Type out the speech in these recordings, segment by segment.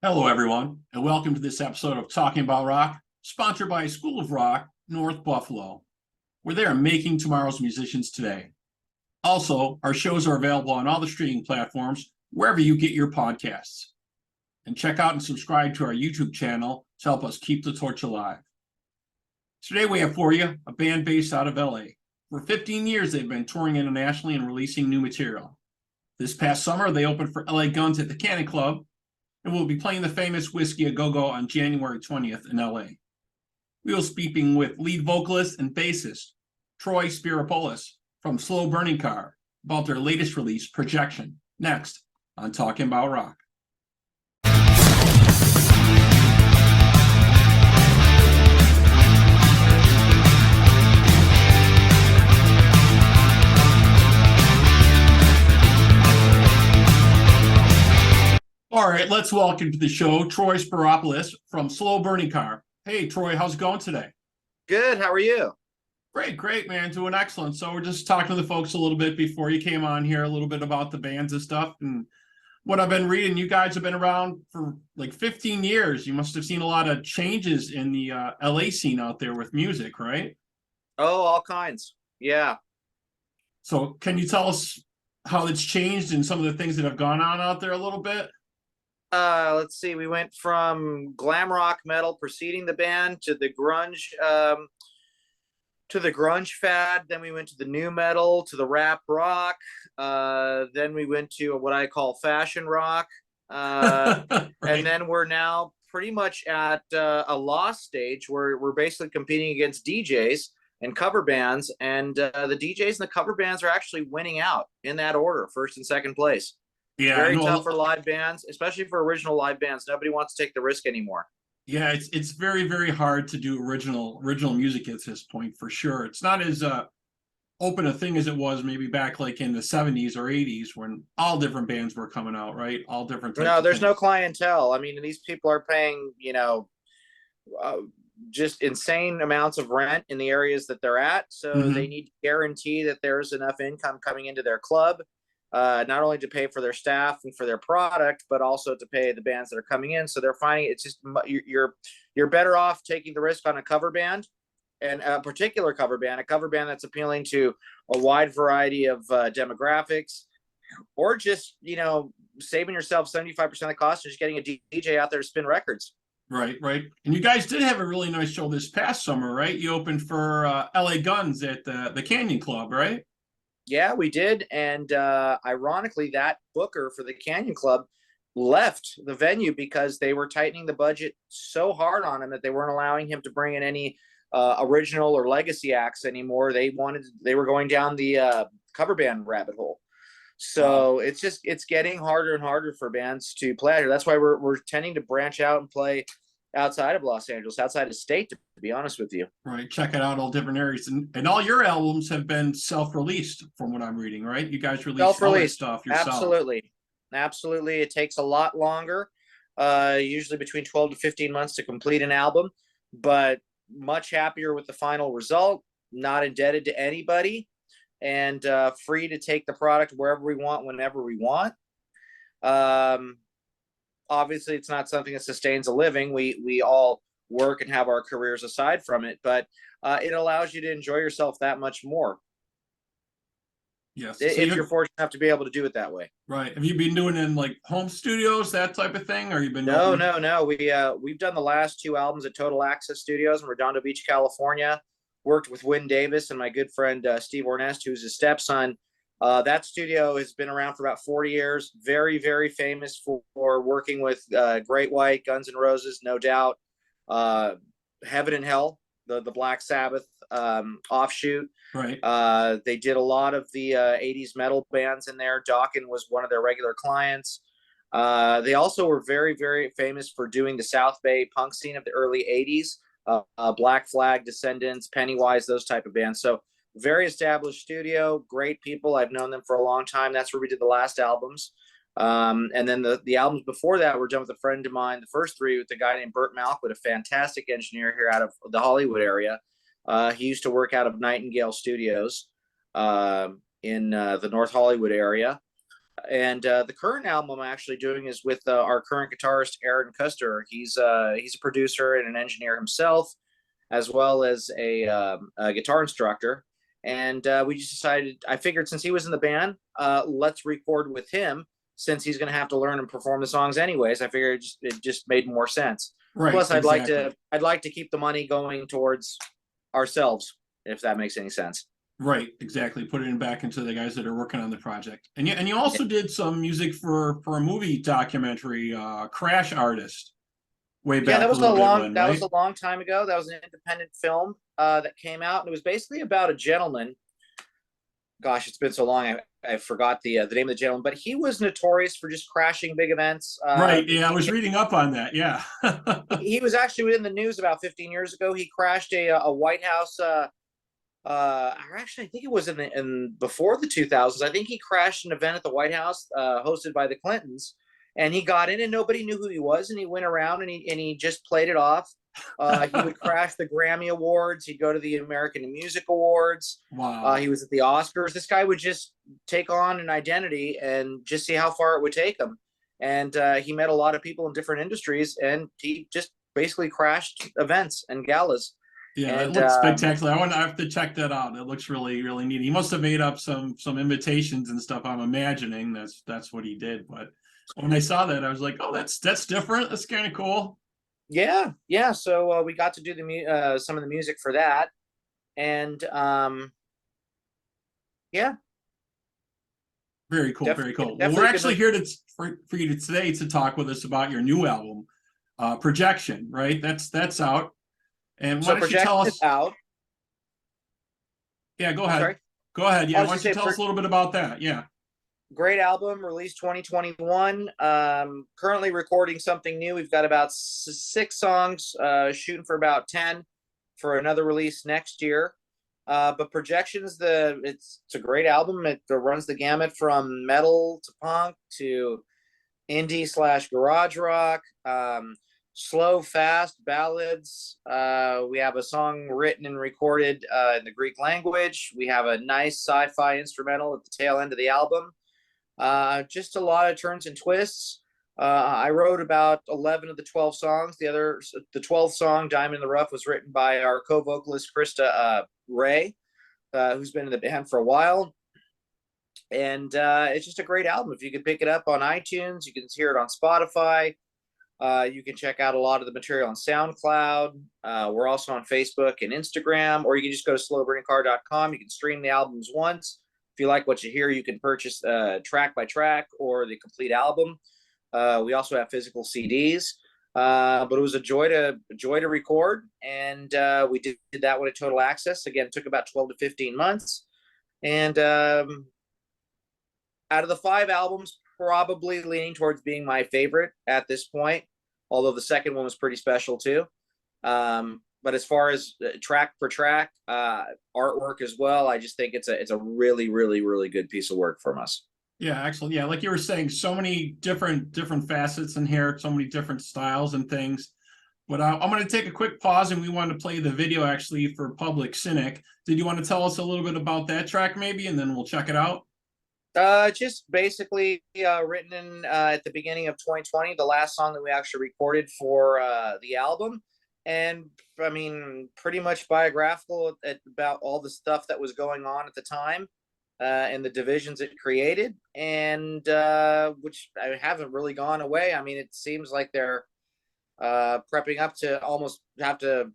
Hello, everyone, and welcome to this episode of Talking About Rock, sponsored by School of Rock, North Buffalo, where they are making tomorrow's musicians today. Also, our shows are available on all the streaming platforms, wherever you get your podcasts. And check out and subscribe to our YouTube channel to help us keep the torch alive. Today, we have for you a band based out of LA. For 15 years, they've been touring internationally and releasing new material. This past summer, they opened for LA Guns at the Cannon Club, and we'll be playing the famous Whiskey A Go-Go on January 20th in LA. We will be speaking with lead vocalist and bassist Troy Spiropoulus from Slow Burning Car about their latest release, Projection, next on Talking About Rock. All right, let's welcome to the show Troy Spiropoulus from Slow Burning Car. Hey, Troy, how's it going today? Good. How are you? Great, man. Doing excellent. So we're just talking to the folks a little bit before you came on here, a little bit about the bands and stuff. And what I've been reading, you guys have been around for like 15 years. You must have seen a lot of changes in the LA scene out there with music, right? Oh, all kinds. Yeah. So can you tell us how it's changed and some of the things that have gone on out there a little bit? Let's see. We went from glam rock metal preceding the band to the grunge fad. Then we went to the new metal, to the rap rock. Then we went to what I call fashion rock. Right. And then we're now pretty much at a lost stage where we're basically competing against DJs and cover bands. And the DJs and the cover bands are actually winning out in that order, first and second place. Yeah, Very tough for live bands, especially for original live bands. Nobody wants to take the risk anymore. Yeah, it's very hard to do original music at this point for sure. It's not as open a thing as it was maybe back like in the 70s or 80s when all different bands were coming out, right? All different types No, of there's things. no clientele. I mean, these people are paying, just insane amounts of rent in the areas that they're at. So they need to guarantee that there's enough income coming into their club, not only to pay for their staff and for their product, but also to pay the bands that are coming in. So they're finding it's just you're better off taking the risk on a cover band, and a particular cover band, that's appealing to a wide variety of demographics, or just saving yourself 75% of the cost and just getting a DJ out there to spin records. Right. And you guys did have a really nice show this past summer, right? You opened for LA Guns at the Canyon Club, right? Yeah, we did. And ironically, that booker for the Canyon Club left the venue because they were tightening the budget so hard on him that they weren't allowing him to bring in any original or legacy acts anymore. They were going down the cover band rabbit hole. So it's getting harder and harder for bands to play. That's why we're tending to branch out and play outside of Los Angeles, outside of state, to be honest with you. Right. Check it out, all different areas. And all your albums have been self-released from what I'm reading, right? You guys release all that stuff yourself. Absolutely. It takes a lot longer, usually between 12 to 15 months to complete an album, but much happier with the final result, not indebted to anybody, and free to take the product wherever we want, whenever we want. Obviously, it's not something that sustains a living. We all work and have our careers aside from it, but it allows you to enjoy yourself that much more. Yes, if you're fortunate enough to be able to do it that way. Right. Have you been doing it in like home studios, that type of thing, or you been? No. We've done the last two albums at Total Access Studios in Redondo Beach, California. Worked with Wynn Davis and my good friend Steve Ornest, who's his stepson. That studio has been around for about 40 years. Very, very famous for working with Great White, Guns N' Roses, no doubt. Heaven and Hell, the Black Sabbath offshoot. Right. They did a lot of the 80s metal bands in there. Dawkins was one of their regular clients. They also were very, very famous for doing the South Bay punk scene of the early 80s. Black Flag, Descendants, Pennywise, those type of bands. So very established studio, great people. I've known them for a long time. That's where we did the last albums. And then the albums before that were done with a friend of mine. The first three with a guy named Burt Malkwood, a fantastic engineer here out of the Hollywood area. He used to work out of Nightingale Studios in the North Hollywood area. And the current album I'm actually doing is with our current guitarist Aaron Custer. He's a producer and an engineer himself, as well as a guitar instructor. And we just decided, I figured since he was in the band, let's record with him, since he's going to have to learn and perform the songs anyways. I figured it just made more sense. Right. Plus, Exactly. I'd like to keep the money going towards ourselves, if that makes any sense. Right, exactly. Put it back into the guys that are working on the project. And you also did some music for a movie documentary, Crash Artist, way back That was a little bit when, that right? was a long time ago. That was an independent film that came out, and it was basically about a gentleman. Gosh, it's been so long, I forgot the name of the gentleman, but he was notorious for just crashing big events. Right. Yeah, I was reading up on that. Yeah. He was actually in the news about 15 years ago. He crashed a White House. Actually, I think it was in before the 2000s. I think he crashed an event at the White House hosted by the Clintons, and he got in and nobody knew who he was, and he went around and he just played it off. He would crash the Grammy Awards. He'd go to the American Music Awards. Wow. He was at the Oscars. This guy would just take on an identity and just see how far it would take him. And he met a lot of people in different industries, and he just basically crashed events and galas. Yeah, and, it looks spectacular. I have to check that out. It looks really, really neat. He must have made up some invitations and stuff. I'm imagining that's what he did. But when I saw that, I was like, oh, that's different. That's kind of cool. Yeah. So we got to do some of the music for that, and yeah. Very cool. Very cool. Well, Definitely we're actually here for you today to talk with us about your new album, Projection. Right? That's out. And why don't you tell us? Out. Yeah, go ahead. Sorry? Go ahead. Yeah, why don't you tell us a little bit about that? Yeah. Great album, released 2021. Currently recording something new. We've got about 6 songs, shooting for about 10 for another release next year. But Projections, it's a great album. It runs the gamut from metal to punk to indie / garage rock. Slow, fast ballads. We have a song written and recorded in the Greek language. We have a nice sci-fi instrumental at the tail end of the album. Just a lot of turns and twists. I wrote about 11 of the 12 songs. The 12th song, Diamond in the Rough, was written by our co-vocalist Krista Ray, who's been in the band for a while. And it's just a great album. If you can pick it up on iTunes, you can hear it on Spotify. You can check out a lot of the material on SoundCloud. We're also on Facebook and Instagram, or you can just go to slowburningcar.com. You can stream the albums once. If you like what you hear, you can purchase track by track or the complete album. We also have physical CDs, but it was a joy to record, and we did that with a Total Access. Again, it took about 12 to 15 months, and out of the 5 albums, probably leaning towards being my favorite at this point, although the second one was pretty special too. But as far as track per track, artwork as well, I just think it's a really, really, really good piece of work from us. Yeah, excellent. Yeah, like you were saying, so many different facets in here, so many different styles and things. But I'm going to take a quick pause, and we want to play the video actually for Public Cynic. Did you want to tell us a little bit about that track maybe, and then we'll check it out? Just basically written in at the beginning of 2020, the last song that we actually recorded for the album. And I mean, pretty much biographical about all the stuff that was going on at the time and the divisions it created, and which haven't really gone away. I mean, it seems like they're prepping up to almost have to,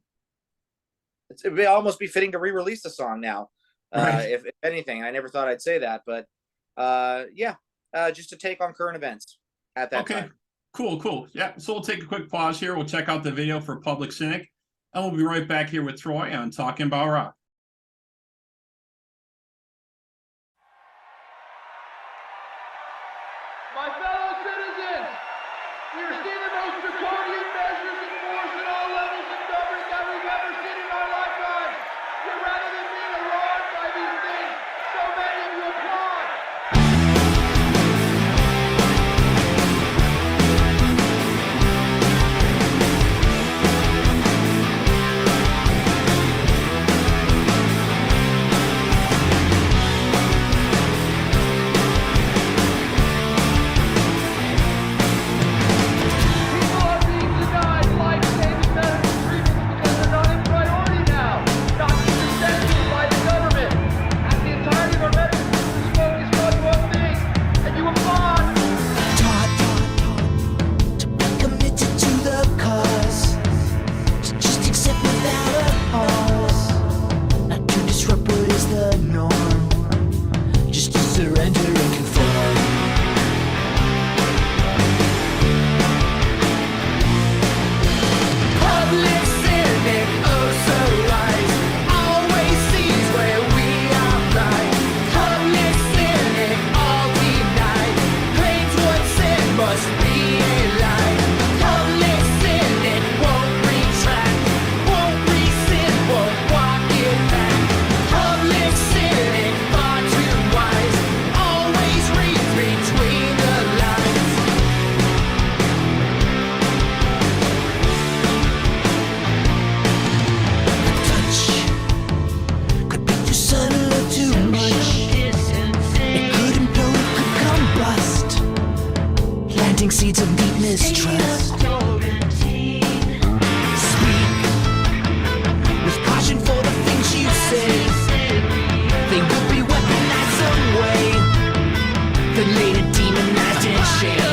it'd almost be fitting to re-release the song now. Right. If anything, I never thought I'd say that, but just to take on current events at that time. Cool. Yeah, so we'll take a quick pause here. We'll check out the video for Public Cynic, and we'll be right back here with Troy on Talking About Rock. My fellow citizens, we are seeing the most draconian measures enforced at all levels of government that we've ever seen in our lifetime. Yet rather than being alarmed by these things, so many of you applaud. to meet mistrust. Speak with passion for the things you say. They will be weaponized some way, then later demonized and shamed.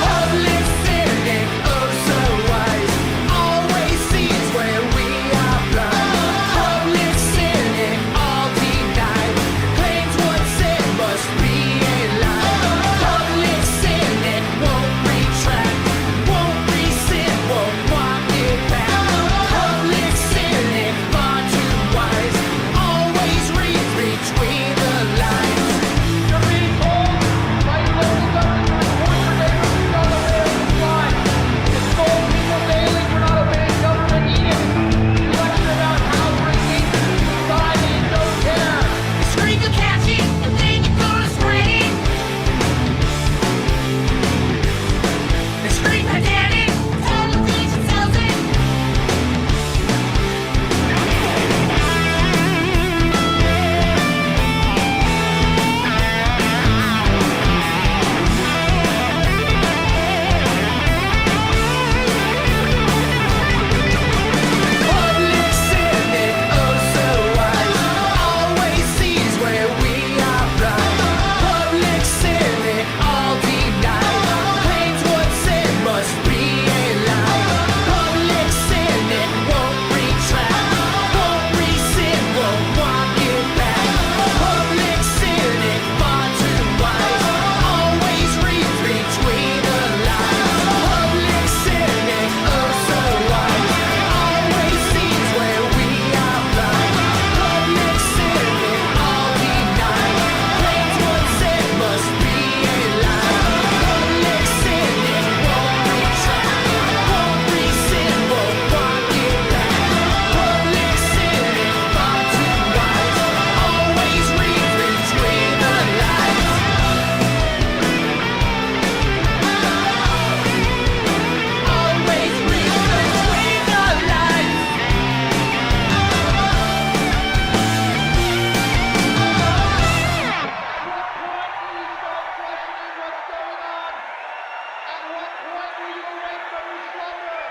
Public cynic, oh so wise, always sees where we are blind. Public cynic, all denied, claims what's said must be a lie. Public cynic won't retract, won't rescind, won't walk it back. Public cynic, far too wise, always reads between the lines. You're being told by local government to report your neighbors who don't obey the fly. It's told people daily for not obeying government edicts. Election about house rankings, society don't care. Scream to catch it, and then you're gonna scream. And scream at daddy, television tells it. Public cynic, oh so wise, always sees where we are blind. Public cynic, all denied, claims what's said must be a lie. Public cynic won't retract, won't rescind, won't walk it back. Public cynic, far too wise, always reads between the lines. Public cynic, oh so wise, always sees where we are blind. Public cynic, all denied, claims what's said must be a lie. Public cynic won't retract, won't rescind, won't walk it back. Public cynic, far too wise, always reads between the lines. Always reads between the lines. At what point will you start questioning what's going on? At what point will you awake from your slumber?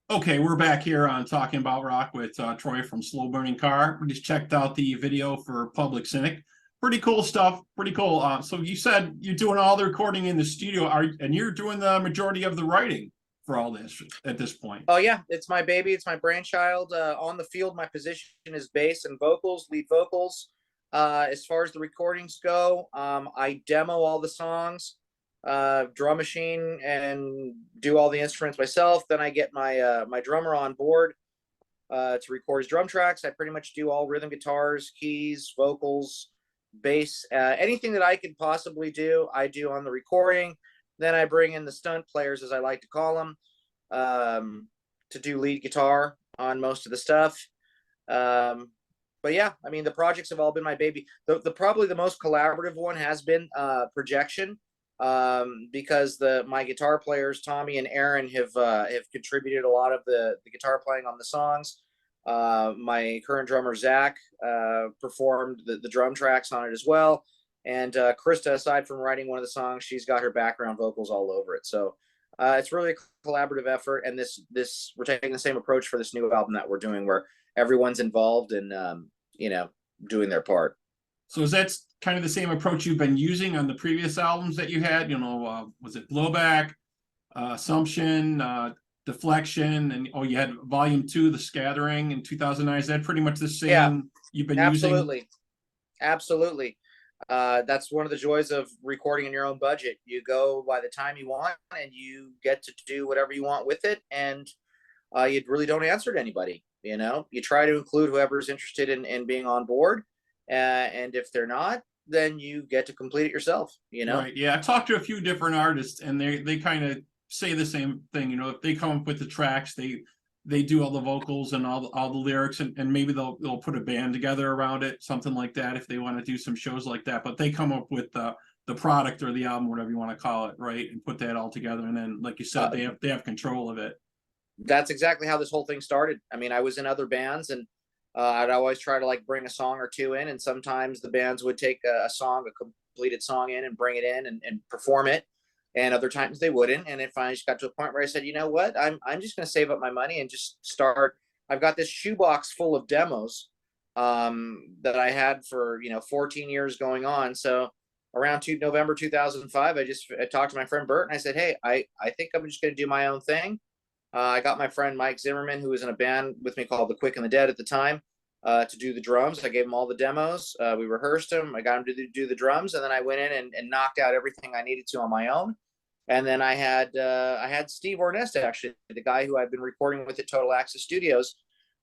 Okay, we're back here on Talking About Rock with Troy from Slow Burning Car. We just checked out the video for Public Cynic. Pretty cool stuff. Pretty cool. So you said you're doing all the recording in the studio, and you're doing the majority of the writing for all this at this point. Oh yeah, it's my baby. It's my brainchild. On the field, my position is bass and vocals, lead vocals. As far as the recordings go, I demo all the songs, drum machine, and do all the instruments myself. Then I get my my drummer on board to record his drum tracks. I pretty much do all rhythm guitars, keys, vocals, bass, anything that I could possibly do, I do on the recording. Then I bring in the stunt players, as I like to call them, to do lead guitar on most of the stuff. But yeah, I mean, the projects have all been my baby. The probably the most collaborative one has been Projection, because my guitar players, Tommy and Aaron, have contributed a lot of the guitar playing on the songs. My current drummer, Zach, performed the drum tracks on it as well. And Krista, aside from writing one of the songs, she's got her background vocals all over it. So it's really a collaborative effort. And this we're taking the same approach for this new album that we're doing, where everyone's involved and doing their part. So is that kind of the same approach you've been using on the previous albums that you had? Was it Blowback, Assumption, Deflection, and you had Volume 2, The Scattering in 2009. Is that pretty much the same you've been using? Absolutely. That's one of the joys of recording in your own budget. You go by the time you want, and you get to do whatever you want with it, and you really don't answer to anybody. You try to include whoever's interested in being on board, and if they're not, then you get to complete it yourself. Right. Yeah, I talked to a few different artists, and they kind of say the same thing. If they come up with the tracks, they do all the vocals and all the lyrics, and maybe they'll put a band together around it, something like that, if they want to do some shows like that. But they come up with the product or the album, whatever you want to call it, right, and put that all together. And then, like you said, they have control of it. That's exactly how this whole thing started. I mean, I was in other bands, and I'd always try to like bring a song or two in, and sometimes the bands would take a song, a completed song in, and bring it in and perform it, and other times they wouldn't. And it finally just got to a point where I said, you know what, I'm just going to save up my money and just start. I've got this shoebox full of demos that I had for 14 years going on. So around November 2005, I talked to my friend Bert, and I said, hey, I think I'm just going to do my own thing. I got my friend Mike Zimmerman, who was in a band with me called The Quick and the Dead at the time, to do the drums. I gave him all the demos. We rehearsed them. I got him to do the drums, and then I went in and knocked out everything I needed to on my own. And then I had Steve Ornest, actually, the guy who I've been recording with at Total Access Studios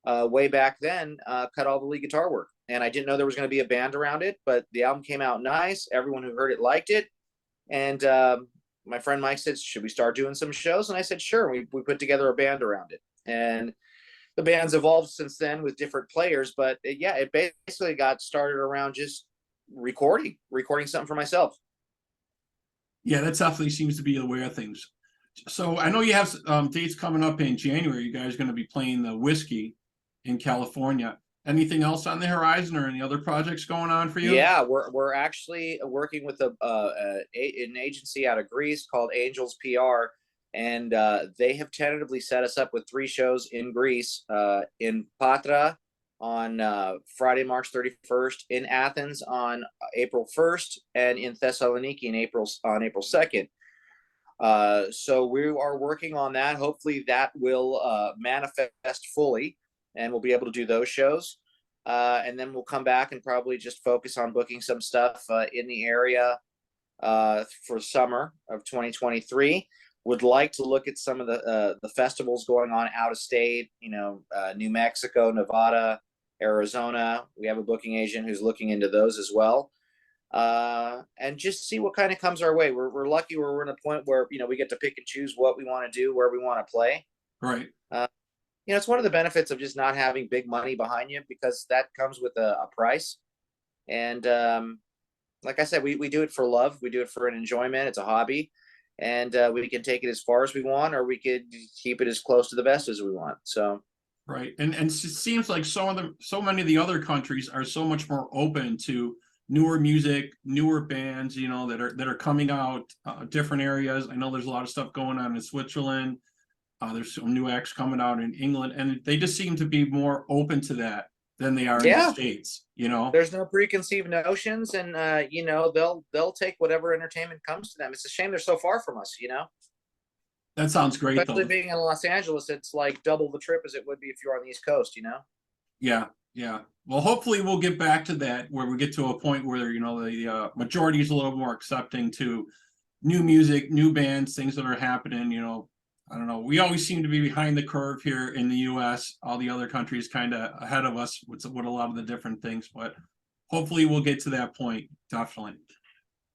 way back then, cut all the lead guitar work. And I didn't know there was going to be a band around it, but the album came out nice. Everyone who heard it liked it. And my friend Mike said, should we start doing some shows? And I said, sure. We put together a band around it. And the band's evolved since then with different players. But it basically got started around just recording something for myself. Yeah, that definitely seems to be the way of things. So I know you have dates coming up in January. You guys are going to be playing the Whiskey in California. Anything else on the horizon or any other projects going on for you? Yeah, we're actually working with an agency out of Greece called Angels PR, and they have tentatively set us up with 3 shows in Greece, in Patra on Friday, March 31st, in Athens on April 1st, and in Thessaloniki on April 2nd. So we are working on that. Hopefully that will manifest fully, and we'll be able to do those shows. And then we'll come back and probably just focus on booking some stuff in the area for summer of 2023. Would like to look at some of the festivals going on out of state, New Mexico, Nevada, Arizona. We have a booking agent who's looking into those as well. And just see what kind of comes our way. We're lucky we're in a point where, we get to pick and choose what we want to do, where we want to play. Right. It's one of the benefits of just not having big money behind you, because that comes with a price. And like I said, we do it for love. We do it for an enjoyment. It's a hobby, and we can take it as far as we want, or we could keep it as close to the best as we want. So. Right. And it seems like so many of the other countries are so much more open to newer music, newer bands, that are coming out, different areas. I know there's a lot of stuff going on in Switzerland. There's some new acts coming out in England, and they just seem to be more open to that than they are in the States. There's no preconceived notions, and they'll take whatever entertainment comes to them. It's a shame they're so far from us. That sounds great. Especially though. Being in Los Angeles, it's like double the trip as it would be if you're on the East Coast. Yeah. Well, hopefully we'll get back to that, where we get to a point where the majority is a little more accepting to new music, new bands, things that are happening. I don't know. We always seem to be behind the curve here in the U.S. All the other countries kind of ahead of us with a lot of the different things, but hopefully we'll get to that point. Definitely.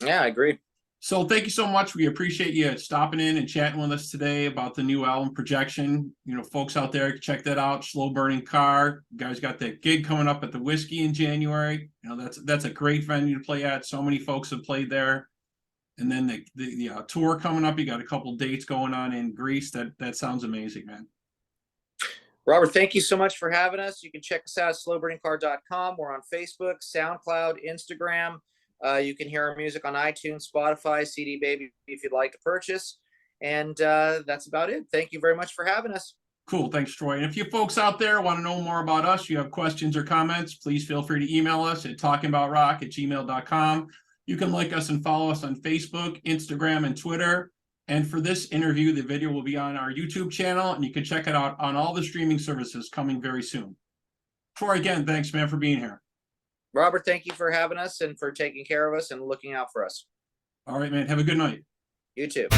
Yeah, I agree. So thank you so much. We appreciate you stopping in and chatting with us today about the new album Projection. Folks out there, check that out. Slow Burning Car. You guys got that gig coming up at the Whiskey in January. That's a great venue to play at. So many folks have played there. And then the tour coming up. You got a couple dates going on in Greece. That sounds amazing, man. Robert, thank you so much for having us. You can check us out at slowburningcar.com. We're on Facebook, SoundCloud, Instagram. You can hear our music on iTunes, Spotify, CD Baby if you'd like to purchase. And that's about it. Thank you very much for having us. Cool. Thanks, Troy. And if you folks out there want to know more about us, you have questions or comments, please feel free to email us at talkingboutrock@gmail.com. You can like us and follow us on Facebook, Instagram, and Twitter. And for this interview, the video will be on our YouTube channel, and you can check it out on all the streaming services coming very soon. Troy, again, thanks, man, for being here. Robert, thank you for having us and for taking care of us and looking out for us. All right, man. Have a good night. You too.